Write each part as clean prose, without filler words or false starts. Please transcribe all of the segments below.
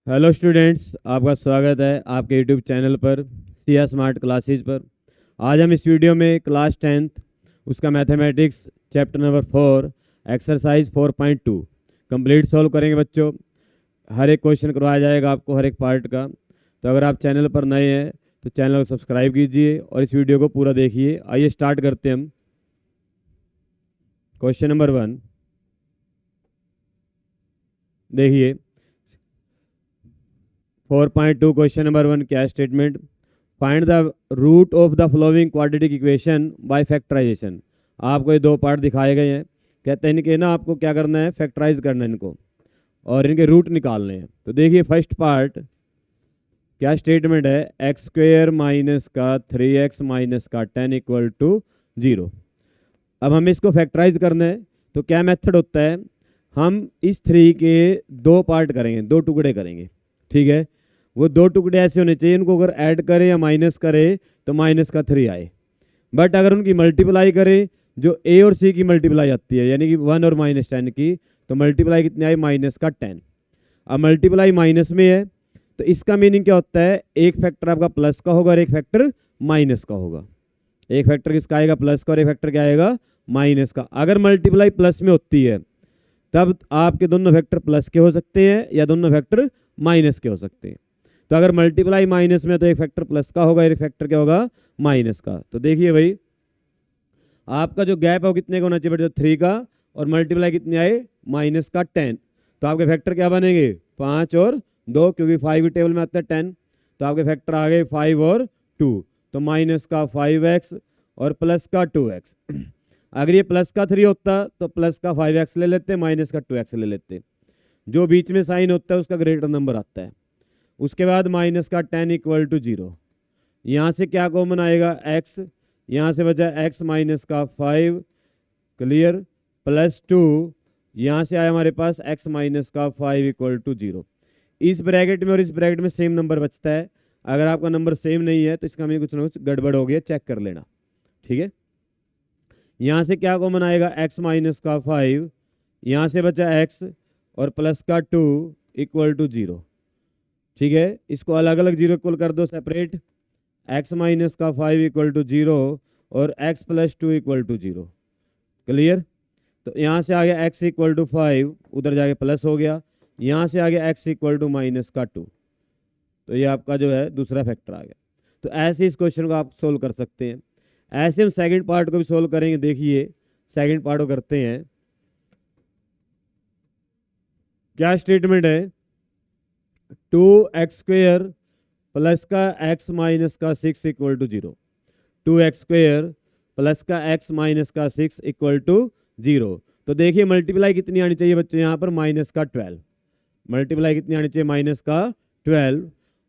Hello students, आपका स्वागत है आपके यूट्यूब चैनल पर सिया स्मार्ट क्लासेज पर। आज हम इस वीडियो में क्लास 10th उसका mathematics chapter number 4 exercise 4.2 complete solve करेंगे बच्चों। हर एक क्वेश्चन करवाया जाएगा आपको हर एक पार्ट का। तो अगर आप चैनल पर नए हैं तो चैनल को सब्सक्राइब कीजिए और इस वीडियो को पूरा देखिए। आइए स्टार्ट करते हैं हम। क्वेश्चन नंबर 1 देखिए। 4.2 क्वेश्चन नंबर 1 क्या statement? Find the root of the following quadratic equation by factorization. आपको ये दो पार्ट दिखाए गए हैं। कहते हैं इनके ना आपको क्या करना है, फैक्टराइज करना है इनको और इनके रूट निकालने हैं। तो देखिए फर्स्ट पार्ट क्या स्टेटमेंट है, एक्स स्क्वेयर माइनस का 3x माइनस का 10 इक्वल टू 0। अब हमें इसको फैक्टराइज करना है। तो क्या मेथड होता है, हम इस 3 के दो पार्ट करेंगे, दो टुकड़े करेंगे। ठीक है, वो दो टुकड़े ऐसे होने चाहिए, इनको अगर ऐड करें या माइनस करें तो माइनस का 3 आए। बट अगर उनकी मल्टीप्लाई करें, जो ए और सी की मल्टीप्लाई आती है यानी कि 1 और -10 की, तो मल्टीप्लाई कितनी आई, माइनस का 10। अब मल्टीप्लाई माइनस में है तो इसका मीनिंग क्या होता है, एक फैक्टर आपका प्लस का होगा और एक फैक्टर माइनस का होगा। एक फैक्टर किसका आएगा, प्लस का, और एक फैक्टर क्या आएगा, माइनस का। अगर मल्टीप्लाई प्लस में होती है तब आपके दोनों फैक्टर प्लस के हो सकते हैं या दोनों फैक्टर माइनस के हो सकते हैं। तो अगर मल्टीप्लाई माइनस में तो एक फैक्टर प्लस का होगा, एक फैक्टर क्या होगा, माइनस का। तो देखिए भाई, आपका जो गैप है वो कितने का होना चाहिए बेटा, 3 का, और मल्टीप्लाई कितनी आए, माइनस का 10। तो आपके फैक्टर क्या बनेंगे, 5 और 2, क्योंकि 5 की टेबल में आता है 10। तो आपके फैक्टर आ गए 5 और 2। तो माइनस का 5x और प्लस का 2x। अगर ये प्लस का 3 होता तो प्लस का 5x ले लेते, माइनस का 2x ले लेते। जो बीच में साइन होता है उसका ग्रेटर नंबर आता है। उसके बाद माइनस का 10 इक्वल टू 0। यहाँ से क्या कॉमन आएगा, x। यहाँ से बचा x माइनस का 5, क्लियर, प्लस 2। यहाँ से आया हमारे पास x माइनस का 5 इक्वल टू 0। इस ब्रैकेट में और इस ब्रैकेट में सेम नंबर बचता है। अगर आपका नंबर सेम नहीं है तो इसका हमें कुछ ना कुछ गड़बड़ हो गया, चेक कर लेना। ठीक है, यहाँ से क्या कॉमन आएगा, x माइनस का 5, यहाँ से बचा x और प्लस का 2 इक्वल टू 0। ठीक है, इसको अलग अलग जीरो इक्वल कर दो, सेपरेट। x माइनस का 5 इक्वल टू 0 और x plus 2 equal to 0, clear. तो यहाँ से आ गया x इक्वल टू 5, उधर जाके प्लस हो गया। यहाँ से आ गया x इक्वल टू माइनस का 2। तो ये आपका जो है दूसरा फैक्टर आ गया। तो ऐसे इस क्वेश्चन को आप सोल्व कर सकते हैं। ऐसे हम सेकंड पार्ट को भी सोल्व करेंगे। देखिए सेकंड पार्ट को करते हैं। क्या स्टेटमेंट है, 2x स्क्वेयर प्लस का x माइनस का 6 equal to 0। 2x square plus का x माइनस का 6 इक्वल टू 0। तो देखिए मल्टीप्लाई कितनी आनी चाहिए बच्चों, यहाँ पर माइनस का 12। मल्टीप्लाई कितनी आनी चाहिए, माइनस का 12।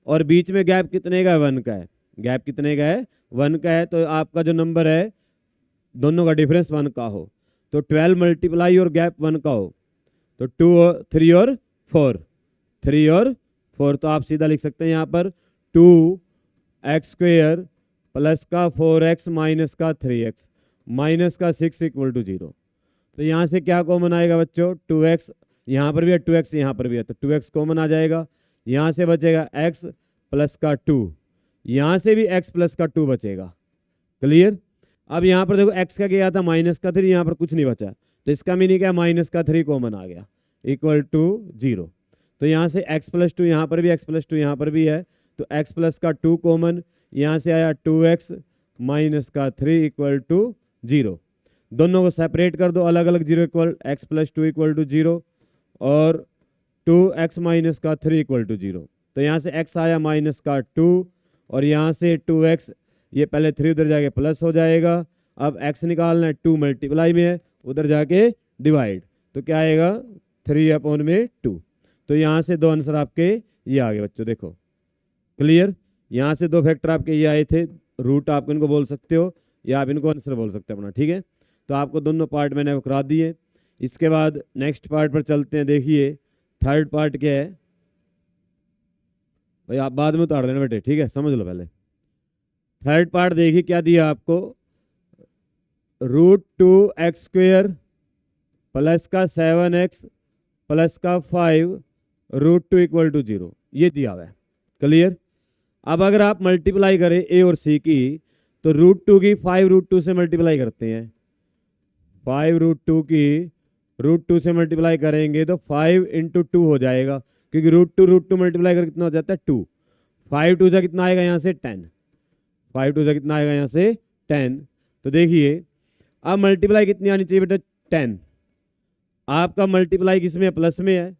और बीच में गैप कितने का है, 1 का है। गैप कितने का है, 1 का है। तो आपका जो नंबर है दोनों का डिफरेंस 1 का हो तो 12 मल्टीप्लाई और गैप 1 का हो तो 2 और 3 और 4, 3 और 4। तो आप सीधा लिख सकते हैं यहाँ पर 2x स्क्वेयर प्लस का 4x माइनस का 3x माइनस का 6 इक्वल टू 0। तो यहाँ से क्या कॉमन आएगा बच्चों, 2x, यहाँ पर भी है 2x, यहाँ पर भी है, तो 2x कॉमन आ जाएगा। यहाँ से बचेगा x प्लस का 2, यहाँ से भी x प्लस का 2 बचेगा, क्लियर। अब यहाँ पर देखो x का क्या था, माइनस का 3, यहाँ पर कुछ नहीं बचा। तो इसका मीनिंग क्या, माइनस का 3 कॉमन आ गया इक्वल टू 0। तो यहाँ से x प्लस 2, यहाँ पर भी x प्लस 2, यहाँ पर भी है, तो x प्लस का 2 कॉमन। यहाँ से आया 2x माइनस का 3 इक्वल टू 0। दोनों को सेपरेट कर दो, अलग अलग 0 equal, x plus 2 equal to 0 और 2x माइनस का 3 इक्वल टू 0। तो यहाँ से x आया माइनस का 2 और यहाँ से 2x, ये पहले 3 उधर जाके प्लस हो जाएगा। अब x निकालना है, 2 मल्टीप्लाई में है, उधर जाके डिवाइड। तो क्या आएगा, 3 अपॉन में 2। तो यहाँ से दो आंसर आपके ये आ गए बच्चों, देखो क्लियर। यहाँ से दो फैक्टर आपके ये आए थे, रूट आप इनको बोल सकते हो या आप इनको आंसर बोल सकते हो अपना। ठीक है, तो आपको दोनों पार्ट मैंने करा दिए। इसके बाद नेक्स्ट पार्ट पर चलते हैं। देखिए थर्ड पार्ट क्या है भाई, आप बाद में उतार देना बेटे, ठीक है, समझ लो पहले। थर्ड पार्ट देखिए क्या दिया आपको, √2x स्क्वेयर प्लस का 7x प्लस का 5 √2 इक्वल टू 0। ये दिया हुआ है। क्लियर। अब अगर आप मल्टीप्लाई करें ए और सी की, तो √2 की 5√2 से मल्टीप्लाई करते हैं। 5√2 की √2 से मल्टीप्लाई करेंगे तो 5 × 2 हो जाएगा, क्योंकि √2 मल्टीप्लाई कर कितना हो जाता है 2। 5 2 से कितना आएगा यहाँ से 10। 5 2 से कितना आएगा यहाँ से 10। तो देखिए अब मल्टीप्लाई कितनी आनी चाहिए बेटा 10। आपका मल्टीप्लाई किस में है? प्लस में है।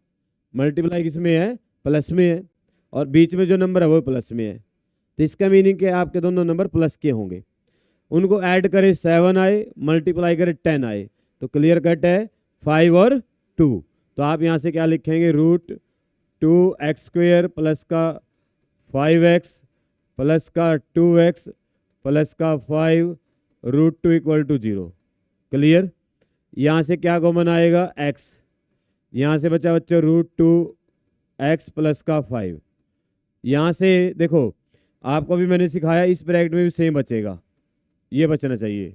मल्टीप्लाई किस में है? प्लस में है। और बीच में जो नंबर है वो प्लस में है, तो इसका मीनिंग कि आपके दोनों नंबर प्लस के होंगे। उनको ऐड करें 7 आए, मल्टीप्लाई करें 10 आए, तो क्लियर कट है 5 और 2। तो आप यहाँ से क्या लिखेंगे? √2x² प्लस का 5x प्लस का 2x प्लस का 5 √2 = 0। क्लियर। यहाँ से क्या कॉमन आएगा? x। यहाँ से बचा बच्चों √2x प्लस का 5। यहाँ से देखो आपको भी मैंने सिखाया, इस ब्रैकेट में भी सेम बचेगा, ये बचना चाहिए।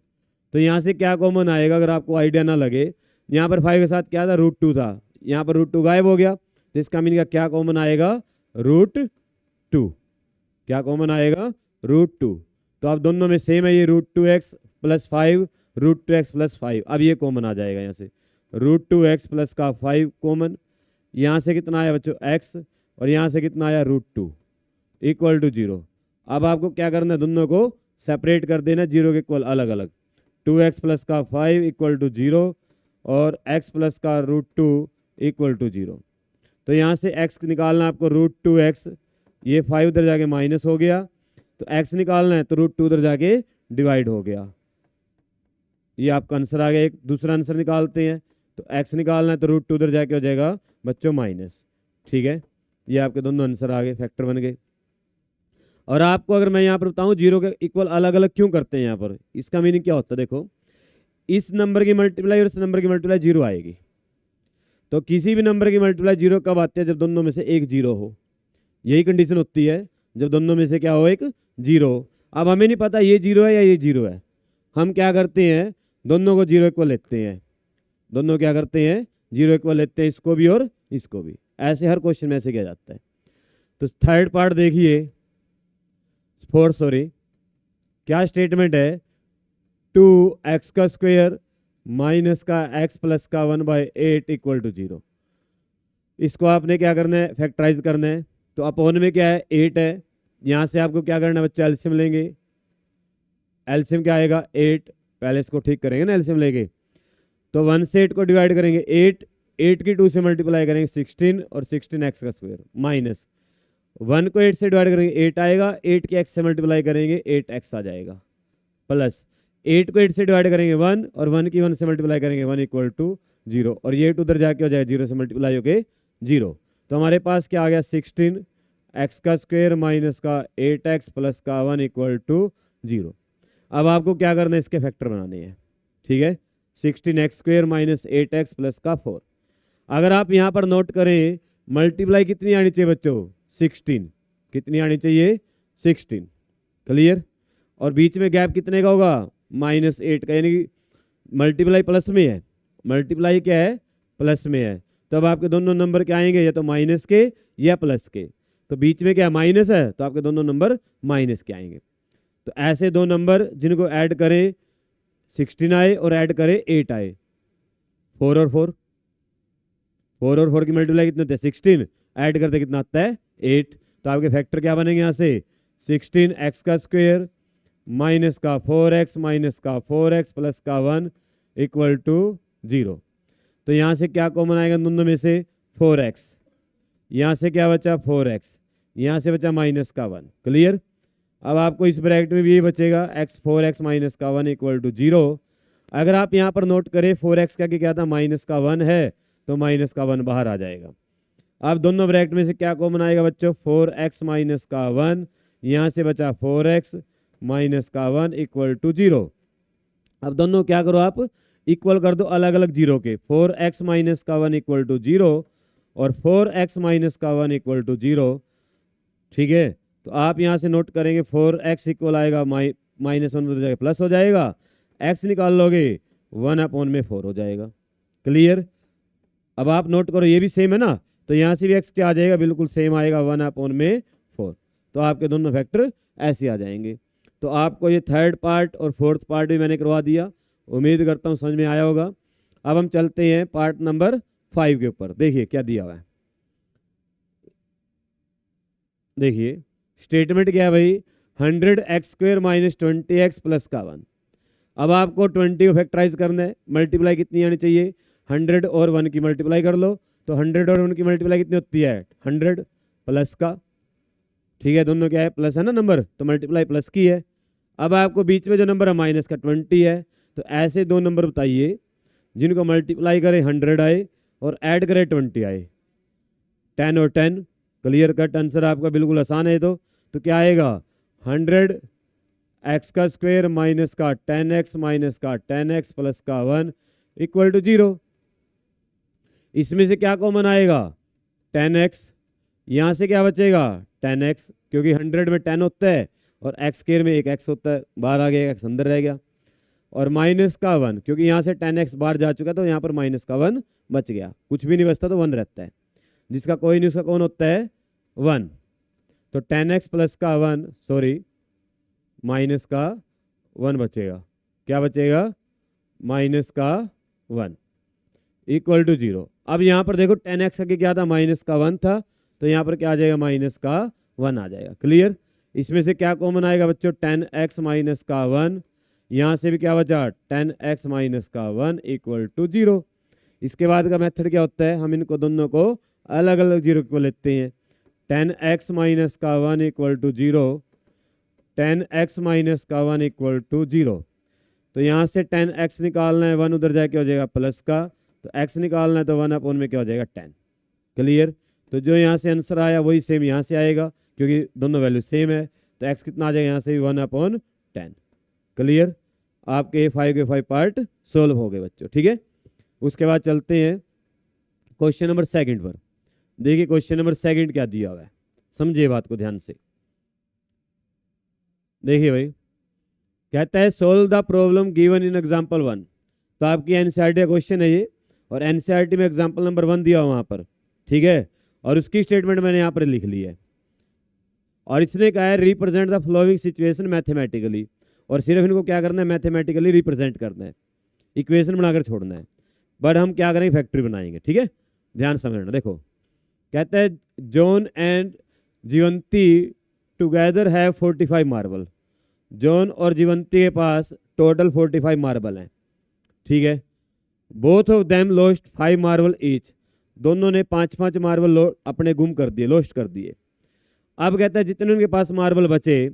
तो यहाँ से क्या कॉमन आएगा अगर आपको आइडिया ना लगे? यहाँ पर 5 के साथ क्या था? √2 था, यहाँ पर √2 गायब हो गया, तो इसका मीनिंग क्या कॉमन आएगा? √2। क्या कॉमन आएगा? √2। तो आप दोनों में सेम है, ये √2x प्लस 5 √2x प्लस 5। अब ये कॉमन आ जाएगा यहाँ से √2x प्लस का 5 कॉमन। यहाँ से कितना आया बच्चों? x, और यहाँ से कितना आया? √2 = 0। अब आपको क्या करना है? दोनों को सेपरेट कर देना, 0 के इक्वल अलग अलग। 2x प्लस का 5 = 0 और x प्लस का √2 = 0। तो यहाँ से x निकालना आपको √2x, ये 5 उधर जाके माइनस हो गया, तो x निकालना है तो √2 उधर जाके डिवाइड हो गया। ये आपका आंसर आ गया। एक दूसरा आंसर निकालते हैं, तो x निकालना है तो √2 उधर जाके हो जाएगा बच्चों माइनस। ठीक है, ये आपके दोनों आंसर आ गए, फैक्टर बन गए। और आपको अगर मैं यहाँ पर बताऊँ 0 के इक्वल अलग अलग क्यों करते हैं यहाँ पर, इसका मीनिंग क्या होता है? देखो, इस नंबर की मल्टीप्लाई और इस नंबर की मल्टीप्लाई 0 आएगी। तो किसी भी नंबर की मल्टीप्लाई 0 कब आती है? जब दोनों में से एक 0 हो। यही कंडीशन होती है, जब दोनों में से क्या हो? एक 0। अब हमें नहीं पता ये 0 है या ये 0 है, हम क्या करते हैं? दोनों को 0 इक्वल लेते हैं। दोनों क्या करते हैं? 0 इक्वल लेते हैं, इसको भी और इसको भी। ऐसे हर क्वेश्चन में ऐसे किया जाता है। तो थर्ड पार्ट देखिए, क्या स्टेटमेंट है? 2x² माइनस का x प्लस का 1/8 = 0। इसको आपने क्या करना है? फैक्टराइज करना है। तो अपॉन में क्या है? 8 है। यहाँ से आपको क्या करना है बच्चा? एलसीएम लेंगे। एलसीएम क्या आएगा? 8। पहले इसको ठीक करेंगे ना एलसीएम लेके। तो 1 से 8 को डिवाइड करेंगे 8 की 2 से मल्टीप्लाई करेंगे 16 और 16x² माइनस 1 को 8 से डिवाइड करेंगे 8 आएगा, 8 के x से मल्टीप्लाई करेंगे 8x आ जाएगा, प्लस 8 को 8 से डिवाइड करेंगे 1 और 1 की 1 से मल्टीप्लाई करेंगे 1 = 0 और ये 8 उधर जाके हो जाएगा 0 से मल्टीप्लाई होके 0। तो हमारे पास क्या आ गया? 16x² माइनस का 8x प्लस का 1 = 0। अब आपको क्या करना है? इसके फैक्टर बनाने हैं। ठीक है, 16x² माइनस 8x प्लस का 4। अगर आप यहाँ पर नोट करें, मल्टीप्लाई कितनी आनी चाहिए बच्चों? 16। कितनी आनी चाहिए? 16। क्लियर। और बीच में गैप कितने का होगा? -8 का, यानी कि मल्टीप्लाई प्लस में है। मल्टीप्लाई क्या है? प्लस में है। तब आपके दोनों नंबर क्या आएंगे? या तो माइनस के या प्लस के। तो बीच में क्या माइनस है, तो आपके दोनों नंबर माइनस के आएंगे। तो ऐसे दो नंबर जिनको ऐड करें 16 आए और ऐड करें 8 आए। 4 और 4 की मल्टीप्लाई कितने होते हैं? 16। ऐड करते कितना आता है? 8। तो आपके फैक्टर क्या बनेंगे यहाँ से? 16x² माइनस का 4x माइनस का 4x प्लस का 1 = 0। तो यहाँ से क्या कॉमन आएगा दोनों में से? 4x। यहाँ से क्या बचा? 4x। यहाँ से बचा माइनस का 1। क्लियर। अब आपको इस ब्रैकेट में भी यही बचेगा, 4x माइनस का 1 = 0। अगर आप यहाँ पर नोट करें 4x का क्या था? माइनस का 1 है, तो माइनस का 1 बाहर आ जाएगा। अब दोनों ब्रैकेट में से क्या कॉमन आएगा बच्चों? 4x माइनस का 1। यहाँ से बचा 4x माइनस का 1 = 0। अब दोनों क्या करो? आप इक्वल कर दो अलग अलग 0 के। 4x माइनस का 1 = 0 और 4x माइनस का 1 = 0। ठीक है, तो आप यहाँ से नोट करेंगे 4x इक्वल आएगा -1 हो जाएगा, प्लस हो जाएगा। x निकाल लोगे 1/4 हो जाएगा। क्लियर। अब आप नोट करो, ये भी सेम है ना, तो यहाँ से भी x क्या आ जाएगा, बिल्कुल सेम आएगा 1/4। तो आपके दोनों फैक्टर ऐसे आ जाएंगे। तो आपको ये थर्ड पार्ट और फोर्थ पार्ट भी मैंने करवा दिया, उम्मीद करता हूँ समझ में आया होगा। अब हम चलते हैं पार्ट नंबर 5 के ऊपर। देखिए क्या दिया हुआ है, देखिए स्टेटमेंट क्या है भाई, 100x² - 20x + का 1। अब आपको 20 को फैक्टराइज करना है, मल्टीप्लाई कितनी आनी चाहिए, 100 और 1 की मल्टीप्लाई कर लो। तो 100 और 1 की मल्टीप्लाई कितनी होती है, 100 प्लस का, ठीक है, दोनों क्या है प्लस है ना नंबर, तो मल्टीप्लाई प्लस की है। अब आपको बीच में जो नंबर है माइनस का 20 है। तो ऐसे दो नंबर बताइए जिनको मल्टीप्लाई करें 100 आए और ऐड करें 20 आए, 10 और 10, क्लियर कट आंसर आपका बिल्कुल आसान है। तो क्या आएगा, 100x² माइनस का 10x माइनस का 10x प्लस का 1 = 0। इसमें से क्या कॉमन आएगा, 10x, यहाँ से क्या बचेगा 10x, क्योंकि 100 में 10 होता है और x² में एक x होता है, बाहर आ गया, x अंदर रह गया। और माइनस का 1, क्योंकि यहाँ से 10x बाहर जा चुका तो यहाँ पर माइनस का 1 बच गया, कुछ भी नहीं बचता तो 1 रहता है, जिसका कोई नहीं उसका कौन होता है 1। तो 10x प्लस का 1, सॉरी माइनस का 1 बचेगा, क्या बचेगा माइनस का 1 = 0। अब यहाँ पर देखो 10x आगे क्या था, माइनस का 1 था, तो यहाँ पर क्या आ जाएगा माइनस का 1 आ जाएगा, क्लियर। इसमें से क्या कॉमन आएगा बच्चों, 10x माइनस का 1, यहाँ से भी क्या बचा 10x माइनस का 1 = 0। इसके बाद का मेथड क्या होता है, हम इनको दोनों को अलग अलग जीरो को लेते हैं। 10x माइनस का 1 = 0, 10x माइनस का 1 = 0। तो यहाँ से 10x निकालना है, 1 उधर जाके हो जाएगा प्लस का, तो x निकालना है तो 1/, में क्या हो जाएगा 10, क्लियर। तो जो यहाँ से आंसर आया वही सेम यहाँ से आएगा, क्योंकि दोनों वैल्यू सेम है। तो x कितना आ जाएगा यहाँ से 1/10, क्लियर। आपके 5 के 5 पार्ट सोल्व हो गए बच्चों, ठीक है। उसके बाद चलते हैं क्वेश्चन नंबर 2 पर। देखिए क्वेश्चन नंबर 2 क्या दिया हुआ है, समझिए बात को ध्यान से। देखिए भाई कहता है solve the problem given in example 1। तो आपकी एनसीईआरटी का क्वेश्चन है ये, और एनसीईआरटी में एग्जाम्पल नंबर 1 दिया हुआ वहाँ पर, ठीक है। और उसकी स्टेटमेंट मैंने यहाँ पर लिख ली है, और इसने कहा है represent the flowing situation mathematically, और सिर्फ इनको क्या करना है मैथमेटिकली रिप्रेजेंट करना है, इक्वेशन बनाकर छोड़ना है। बट हम क्या करेंगे फैक्ट्री बनाएंगे, ठीक है, ध्यान समझना। देखो कहता है John and Jeevanti together have 45 marble. John और जीवंती के पास टोटल 45 मार्बल हैं, ठीक है। Both of them lost 5 marble each. दोनों ने 5-5 मार्बल अपने गुम कर दिए, लॉस्ट कर दिए। अब कहता है जितने उनके पास मार्बल बचे,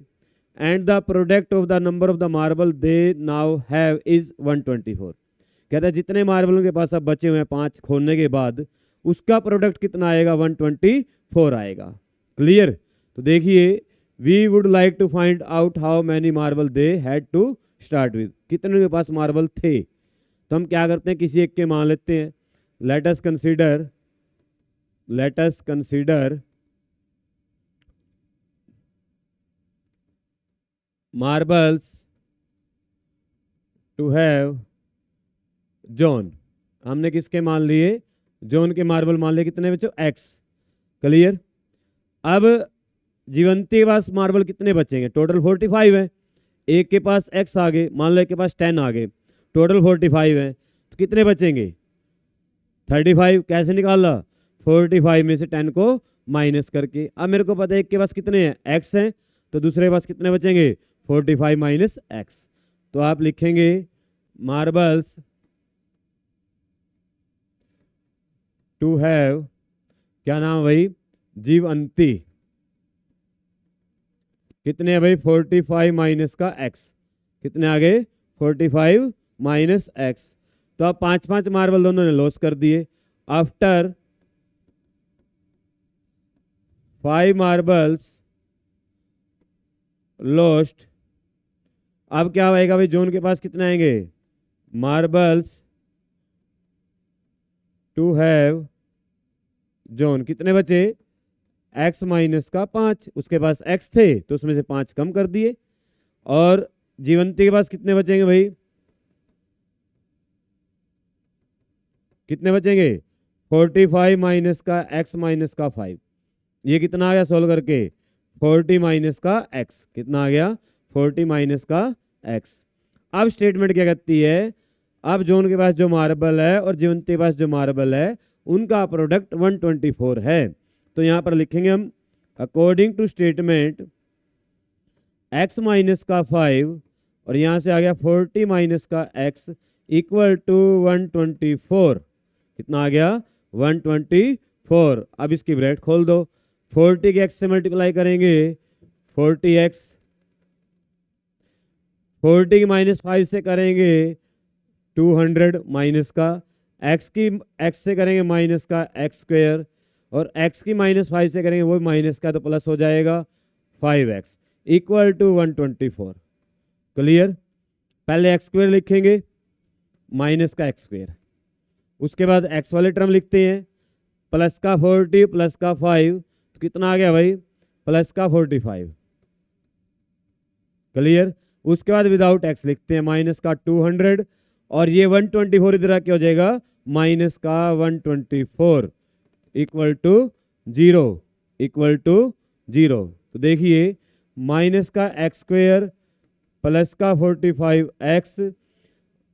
and the product of the number of the marble they now have is 124। कहता है जितने मार्बल उनके पास अब बचे हुए हैं 5 खोलने के बाद, उसका प्रोडक्ट कितना आएगा 124 आएगा, क्लियर। तो देखिए we would like to find out how many marble they had to start with. कितने उनके पास मार्बल थे, तो हम क्या करते हैं किसी एक के मान लेते हैं। Let us consider marbles to have John. हमने किसके मान लिए, जॉन के मार्बल मान लिए, कितने बच्चों x, क्लियर। अब जीवंती के पास मार्बल कितने बचेंगे, टोटल 45 है, एक के पास x आ गए, मान लो एक के पास 10 आ गए, टोटल 45 है, तो कितने बचेंगे 35। कैसे निकाला, 45 में से 10 को माइनस करके। अब मेरे को पता है एक के पास कितने हैं x हैं, तो दूसरे के पास कितने बचेंगे 45 माइनस x। तो आप लिखेंगे मार्बल्स टू हैव, क्या नाम है भाई, जीवंती, कितने हैं भाई 45 माइनस का x, कितने आ गए 45 माइनस x। तो अब 5-5 मार्बल दोनों ने लॉस कर दिए। आफ्टर 5 मार्बल्स लॉस्ट, अब क्या आएगा भाई जॉन के पास कितने आएंगे, मार्बल्स टू हैव जॉन, कितने बचे x माइनस का 5, उसके पास x थे तो उसमें से 5 कम कर दिए। और जीवंती के पास कितने बचेंगे भाई, कितने बचेंगे 45 माइनस का x माइनस का 5, ये कितना आ गया सोल्व करके 40 माइनस का x, कितना आ गया 40 माइनस का x। अब स्टेटमेंट क्या कहती है, अब जो उनके पास जो मार्बल है और जीवंत के पास जो मार्बल है उनका प्रोडक्ट 124 है। तो यहाँ पर लिखेंगे हम according to statement x minus का 5 और यहाँ से आ गया 40 माइनस का x इक्वल टू 124, कितना आ गया 124। अब इसकी ब्रैकेट खोल दो, 40 के x से मल्टीप्लाई करेंगे 40x, 40 की माइनस 5 से करेंगे 200 माइनस का, x की x से करेंगे माइनस का x स्क्वायर और x की माइनस 5 से करेंगे वो माइनस का, तो प्लस हो जाएगा 5x इक्वल टू 124। क्लियर, पहले x स्क्वायर लिखेंगे माइनस का x स्क्वायर, उसके बाद x वाले टर्म लिखते हैं प्लस का 40 प्लस का 5, तो कितना आ गया भाई प्लस का 45। क्लियर, उसके बाद विदाउट x लिखते हैं माइनस का 200 और ये 124 इधर क्या हो जाएगा माइनस का 124 इक्वल टू 0, इक्वल टू 0। तो देखिए माइनस का x स्क्वायर प्लस का 45x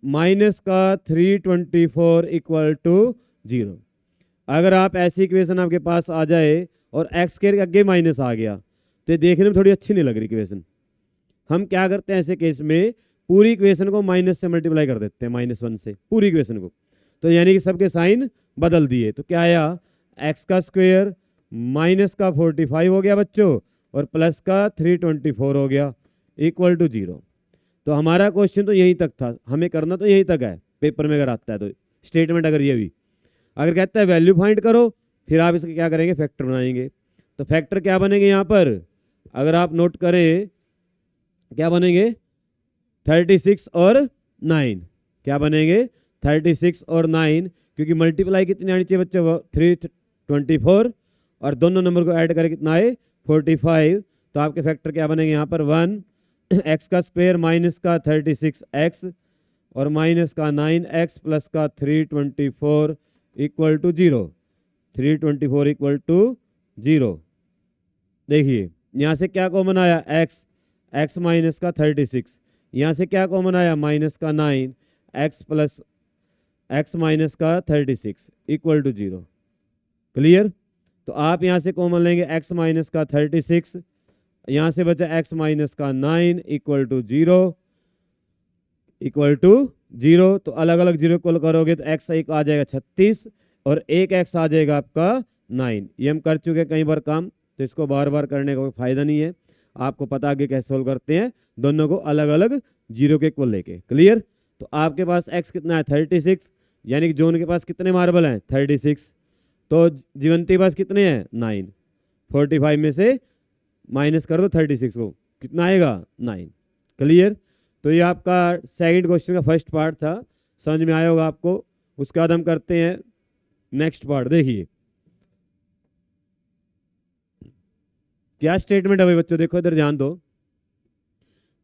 माइनस का 324 इक्वल टू 0। अगर आप ऐसी इक्वेशन आपके पास आ जाए और x के आगे माइनस आ गया तो ये देखने में थोड़ी अच्छी नहीं लग रही इक्वेशन। हम क्या करते हैं ऐसे केस में, पूरी इक्वेशन को माइनस से मल्टीप्लाई कर देते हैं -1 से पूरी इक्वेशन को, तो यानी कि सबके साइन बदल दिए। तो क्या आया x का स्क्वायर माइनस का 45 हो गया बच्चों और प्लस का 324 हो गया इक्वल टू 0। तो हमारा क्वेश्चन तो यहीं तक था, हमें करना तो यहीं तक है पेपर में अगर आता है तो। स्टेटमेंट अगर ये भी अगर कहता है वैल्यू फाइंड करो, फिर आप इसके क्या करेंगे फैक्टर बनाएंगे। तो फैक्टर क्या बनेंगे यहाँ पर, अगर आप नोट करें क्या बनेंगे 36 और 9, क्या बनेंगे 36 और 9, क्योंकि मल्टीप्लाई कितनी आनी चाहिए बच्चे 324 और दोनों नंबर को ऐड करें कितना आए 45। तो आपके फैक्टर क्या बनेंगे यहाँ पर 1 x का स्क्वायर माइनस का 36x और माइनस का 9x प्लस का 324 इक्वल टू 0, 324 इक्वल टू 0। देखिए यहाँ से क्या कॉमन आया x माइनस का 36, यहाँ से क्या कॉमन आया माइनस का 9 x प्लस x माइनस का 36 इक्वल टू 0। क्लियर, तो आप यहाँ से कॉमन लेंगे x माइनस का 36, यहाँ से बचा x माइनस का 9 इक्वल टू 0, इक्वल टू 0। तो अलग अलग जीरो को करोगे तो x एक आ जाएगा 36 और एक x आ जाएगा आपका 9। ये हम कर चुके कई बार काम, तो इसको बार बार करने का कोई फायदा नहीं है। आपको पता आगे कैसे सोल्व करते हैं, दोनों को अलग अलग जीरो के इक्वल लेके। क्लियर, तो आपके पास x कितना है 36, यानी कि जोन के पास कितने मार्बल हैं 36, तो जीवंती के पास कितने हैं 9, 45 में से माइनस कर दो 36 को, कितना आएगा 9। क्लियर, तो ये आपका सेकंड क्वेश्चन का फर्स्ट पार्ट था, समझ में आया होगा आपको। उसके बाद हम करते हैं नेक्स्ट पार्ट। देखिए क्या स्टेटमेंट है भाई बच्चों, देखो इधर ध्यान दो।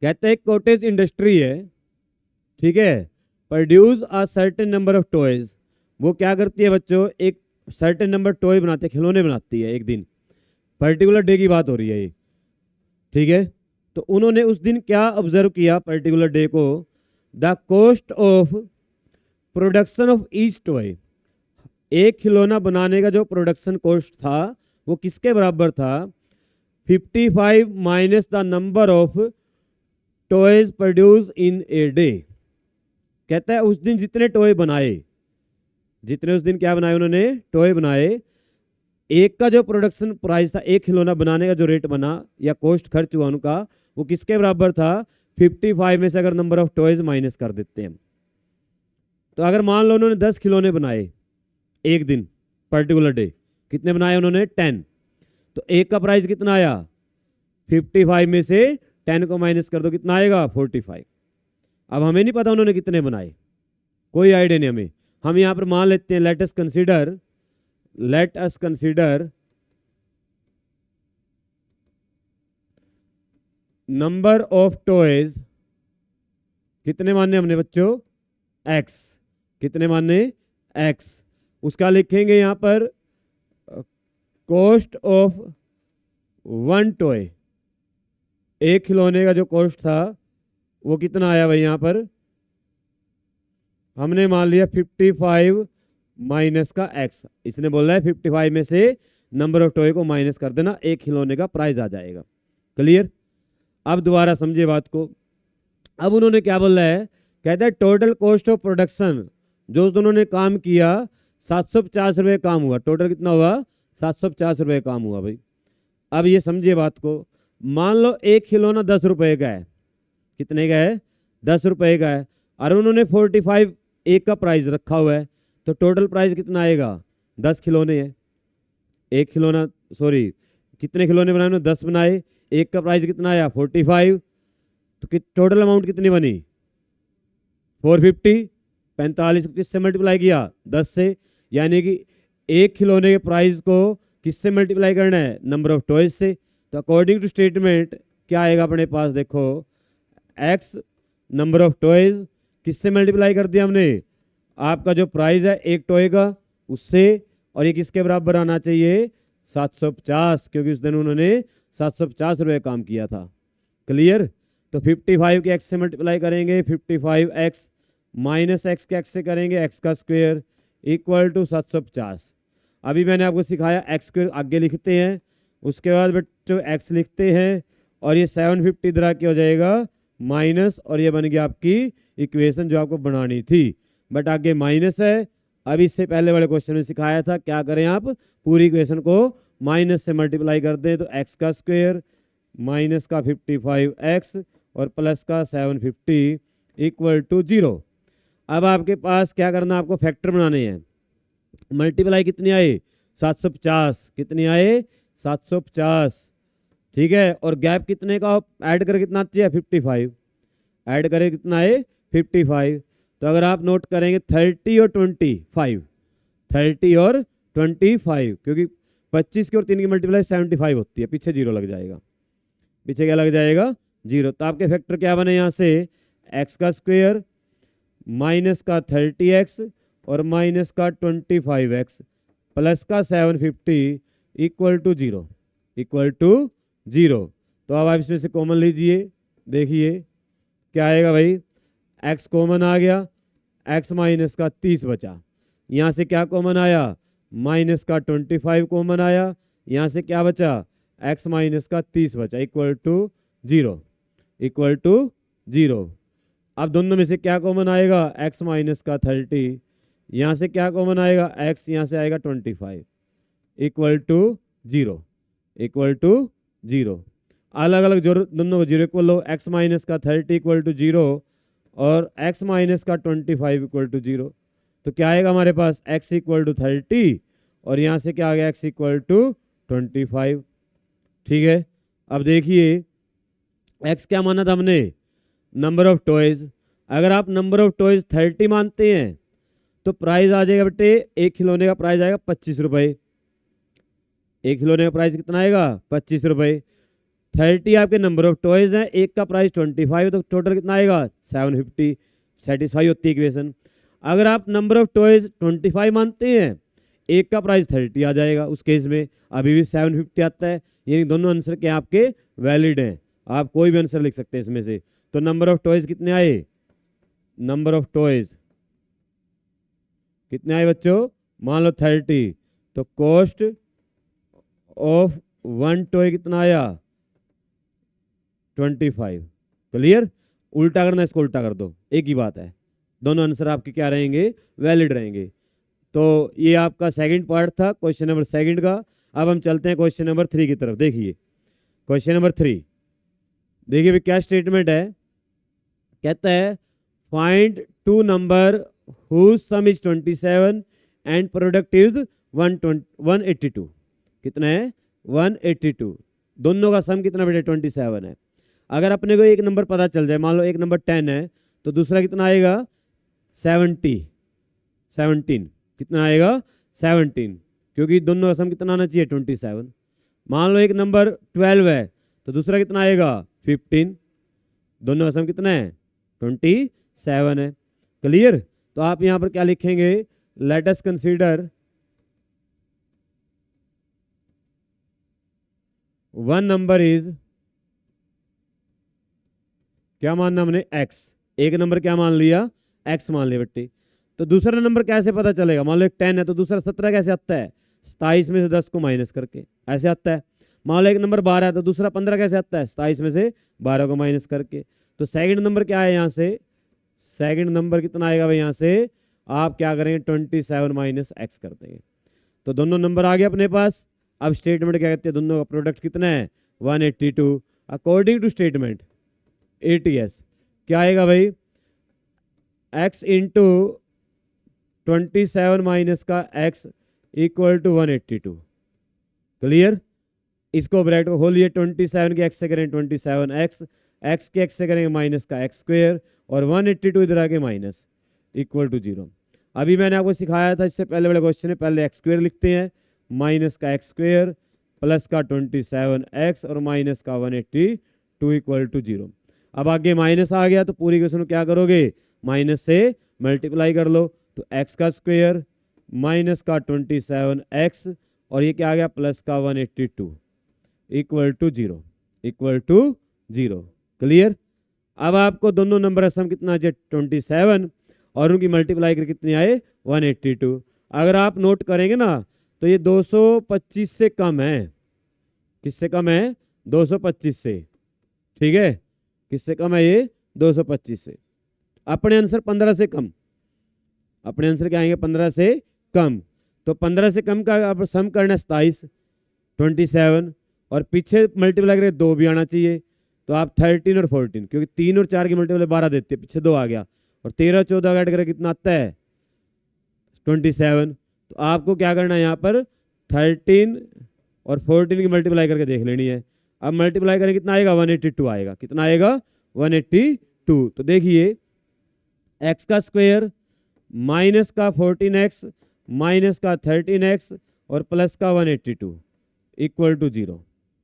कहते हैं कॉटेज इंडस्ट्री है, ठीक है, produce a certain number of toys. वो क्या करती है बच्चों, एक सर्टेन नंबर टॉय बनाते, खिलौने बनाती है। एक दिन पर्टिकुलर डे की बात हो रही है ये, ठीक है। तो उन्होंने उस दिन क्या ऑब्जर्व किया पर्टिकुलर डे को, the cost of production of each toy. एक खिलौना बनाने का जो प्रोडक्शन कॉस्ट था वो किसके बराबर था 55 minus the number of toys produce in a day. कहता है उस दिन जितने टॉय बनाए, जितने उस दिन क्या बनाए उन्होंने टॉय बनाए, एक का जो प्रोडक्शन प्राइस था, एक खिलौना बनाने का जो रेट बना या कॉस्ट खर्च हुआ उनका, वो किसके बराबर था 55 में से अगर नंबर ऑफ टॉयज माइनस कर देते हैं। तो अगर मान लो उन्होंने 10 खिलौने बनाए एक दिन पर्टिकुलर डे, कितने बनाए उन्होंने 10, तो एक का प्राइस कितना आया 55 में से 10 को माइनस कर दो कितना आएगा 45। अब हमें नहीं पता उन्होंने कितने बनाए, कोई आइडिया नहीं हमें। हम यहाँ पर मान लेते हैं let us consider number of toys, कितने मानने हमने बच्चों x, कितने मानने x, उसका लिखेंगे यहाँ पर कॉस्ट ऑफ वन टॉय, एक खिलौने का जो कॉस्ट था वो कितना आया भाई, यहाँ पर हमने मान लिया 55 माइनस का x। इसने बोला है 55 में से नंबर ऑफ टॉय को माइनस कर देना, एक खिलौने का प्राइस आ जाएगा। क्लियर? अब दोबारा समझिए बात को। अब उन्होंने क्या बोला है, कहता है टोटल कॉस्ट ऑफ प्रोडक्शन, जो उन्होंने काम किया 750 रुपये काम हुआ। टोटल कितना हुआ? 750 रुपये काम हुआ भाई। अब ये समझिए बात को, मान लो एक खिलौना 10 रुपये का है। कितने का है? 10 रुपये का है। और उन्होंने 45 एक का प्राइस रखा हुआ है, तो टोटल प्राइस कितना आएगा? 10 खिलौने हैं, एक खिलौना, सॉरी कितने खिलौने बनाए उन्होंने? 10 बनाए, एक का प्राइस कितना आया? 45। तो टोटल अमाउंट कितनी बनी? 450। 45 को किससे मल्टीप्लाई किया? 10 से। यानी कि एक खिलौने के प्राइस को किससे मल्टीप्लाई करना है? नंबर ऑफ टॉयज से। तो अकॉर्डिंग टू स्टेटमेंट क्या आएगा अपने पास? देखो एक्स नंबर ऑफ टॉयज किससे मल्टीप्लाई कर दिया हमने? आपका जो प्राइस है एक टॉय का उससे, और ये किसके बराबर आना चाहिए? 750, क्योंकि उस दिन उन्होंने 750 रुपये काम किया था। क्लियर? तो 55 के एक्स से मल्टीप्लाई करेंगे, 55x माइनस एक्स के एक्स से करेंगे, एक्स का स्क्वायर इक्वल टू 750। अभी मैंने आपको सिखाया एक्स स्क्वायर आगे लिखते हैं, उसके बाद बच्चों एक्स लिखते हैं, और ये 750 इधर क्या हो जाएगा? माइनस, और ये बन गया आपकी इक्वेशन जो आपको बनानी थी, बट आगे माइनस है। अब इससे पहले वाले क्वेश्चन में सिखाया था क्या करें, आप पूरी इक्वेशन को माइनस से मल्टीप्लाई कर दें, तो एक्स का स्क्वायर माइनस का 55x और प्लस का 750 इक्वल टू 0। अब आपके पास क्या करना, आपको फैक्टर बनाने हैं। मल्टीप्लाई कितनी आए? 750। कितनी आए? 750। ठीक है, और गैप कितने का ऐड करके कितना चाहिए? 55। ऐड करें कितना है? 55। तो अगर आप नोट करेंगे 30 और 25, 30 और 25, क्योंकि 25 की और 3 की मल्टीप्लाई 75 होती है, पीछे 0 लग जाएगा। पीछे क्या लग जाएगा? 0। तो आपके फैक्टर क्या बने यहाँ से? एक्स का स्क्वायर माइनस का 30x और माइनस का 25x प्लस का 750 इक्वल टू 0, इक्वल टू 0। तो अब आप इसमें से कॉमन लीजिए, देखिए क्या आएगा भाई? x कॉमन आ गया, x माइनस का 30 बचा। यहाँ से क्या कॉमन आया? माइनस का 25 कॉमन आया। यहाँ से क्या बचा? x माइनस का 30 बचा, इक्वल टू 0, इक्वल टू 0। अब दोनों में से क्या कॉमन आएगा? x माइनस का 30। यहाँ से क्या कॉमन आएगा? x, यहाँ से आएगा 25, इक्वल टू 0, इक्वल टू 0। अलग अलग जो दोनों को 0 इक्वल हो, x माइनस का 30 इक्वल टू 0 और x माइनस का 25 इक्वल टू 0। तो क्या आएगा हमारे पास? x इक्वल टू 30 और यहाँ से क्या आ गया? x equal to 25। ठीक है, अब देखिए x क्या माना था हमने? Number of toys. अगर आप नंबर ऑफ टॉयज 30 मानते हैं तो प्राइस आ जाएगा बेटे, एक खिलौने का प्राइस आएगा 25 रुपये। एक खिलौने का प्राइस कितना आएगा? 25 रुपये। 30 आपके नंबर ऑफ टॉयज हैं, एक का प्राइस 25, तो टोटल कितना आएगा? 750। सेटिस्फाई होती है इक्वेशन। अगर आप नंबर ऑफ टॉयज 25 मानते हैं, एक का प्राइस 30 आ जाएगा, उस केस में अभी भी 750 आता है। यानी दोनों आंसर क्या आपके वैलिड हैं, आप कोई भी आंसर लिख सकते हैं इसमें से। तो नंबर ऑफ टॉयज कितने आए? नंबर ऑफ टॉयज कितने आए बच्चों? मान लो 30, तो कॉस्ट ऑफ वन टॉय कितना आया? 25। क्लियर? उल्टा करना, इसको उल्टा कर दो, एक ही बात है। दोनों आंसर आपके क्या रहेंगे? वैलिड रहेंगे। तो ये आपका सेकंड पार्ट था क्वेश्चन नंबर सेकंड का। अब हम चलते हैं क्वेश्चन नंबर 3 की तरफ। देखिए क्वेश्चन नंबर 3, देखिए भी क्या स्टेटमेंट है। कहता है find two number whose sum is 27 and product is 182। कितना है? 182। दोनों का सम कितना बेटा? 27 है। अगर अपने को एक नंबर पता चल जाए, मान लो एक नंबर 10 है, तो दूसरा कितना आएगा? 17। कितना आएगा? 17, क्योंकि दोनों का सम कितना आना चाहिए? 27। मान लो एक नंबर 12 है, तो दूसरा कितना आएगा? 15। दोनों का सम कितना है? 27 है। क्लियर? तो आप यहाँ पर क्या लिखेंगे? Late us consider one number is, क्या मानना हमने, x। एक नंबर क्या मान लिया, x मान लिया बेटी। तो दूसरा नंबर कैसे पता चलेगा, मान लो एक 10 है तो दूसरा 17 कैसे आता है, 27 में से 10 को माइनस करके ऐसे आता है। मान लो एक नंबर 12 है तो दूसरा 15 कैसे आता है, 27 में से 12 को माइनस करके। तो सेकंड नंबर क्या है यहाँ से, सेकंड नंबर कितना आएगा भाई, यहाँ से आप क्या करेंगे 27 माइनस एक्स कर देंगे। तो दोनों नंबर आ गए अपने पास। अब स्टेटमेंट क्या कहते हैं, दोनों का प्रोडक्ट कितना है 182 अकॉर्डिंग टू स्टेटमेंट ATS। क्या आएगा भाई, x इंटू 27 माइनस का x इक्वल टू 182। क्लियर, इसको ब्रैकेट को खोलिए, 27 के x से करें 27x, x के x से करेंगे माइनस का x स्क्वेयर और 182 इधर आके माइनस इक्वल टू 0। अभी मैंने आपको सिखाया था इससे पहले वाले क्वेश्चन में, पहले x स्क्वेयर लिखते हैं, माइनस का x स्क्वेयर प्लस का 27x और माइनस का 182 इक्वल टू 0। अब आगे माइनस आ गया तो पूरी क्वेश्चन को क्या करोगे, माइनस से मल्टीप्लाई कर लो। तो x का स्क्वेयर माइनस का 27x और ये क्या आ गया प्लस का 182 equal to 0, equal to 0। Clear. अब आपको दोनों नंबर का सम कितना चाहिए 27 और उनकी मल्टीप्लाई करके कितनी आए 182। अगर आप नोट करेंगे ना तो ये 225 से कम है, किससे कम है 225 से, ठीक है, किससे कम है ये 225 से। अपने आंसर 15 से कम, अपने आंसर क्या आएंगे 15 से कम। तो 15 से कम का आप सम करना है 27 27 और पीछे मल्टीप्लाई करके 2 भी आना चाहिए। तो आप 13 और 14, क्योंकि 3 और 4 की मल्टीप्लाई 12 देते हैं, पीछे 2 आ गया और 13 14 ऐड करके कितना आता है 27। तो आपको क्या करना है यहाँ पर 13 और 14 की मल्टीप्लाई करके देख लेनी है। अब मल्टीप्लाई करें कितना आएगा 182 आएगा, कितना आएगा 182। तो देखिए x का स्क्वायर माइनस का 14x माइनस का 13x और प्लस का 182 इक्वल टू 0,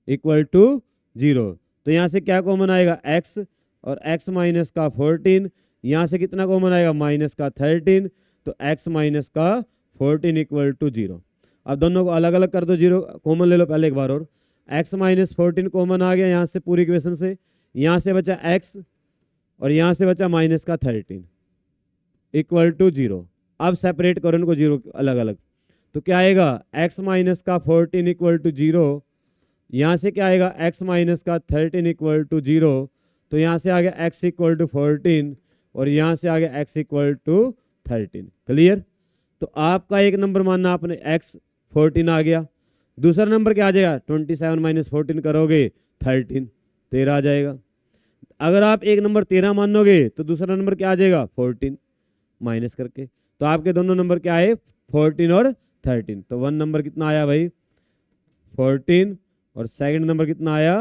इक्वल टू 0। तो यहाँ से क्या कॉमन आएगा x और x माइनस का 14, यहाँ से कितना कॉमन आएगा माइनस का 13, तो x माइनस का 14 इक्वल टू 0। अब दोनों को अलग अलग कर दो, 0 कॉमन ले लो पहले एक बार और, x माइनस 14 कॉमन आ गया यहाँ से पूरी इक्वेशन से, यहाँ से बचा x और यहाँ से बचा माइनस का 13 इक्वल टू 0। अब सेपरेट करो इनको 0 अलग अलग, तो क्या आएगा x माइनस का 14 इक्वल टू 0, यहाँ से क्या आएगा x माइनस का 13 इक्वल टू 0, तो यहाँ से आ गया x इक्वल टू 14 और यहाँ से आ गया x इक्वल टू 13। क्लियर। तो आपका एक नंबर मानना आपने x 14 आ गया, दूसरा नंबर क्या आ जाएगा 27 माइनस 14 करोगे 13 आ जाएगा। अगर आप एक नंबर 13 मानोगे तो दूसरा नंबर क्या आ जाएगा 14 माइनस करके। तो आपके दोनों नंबर क्या आए 14 और 13। तो वन नंबर कितना आया भाई 14 और सेकंड नंबर कितना आया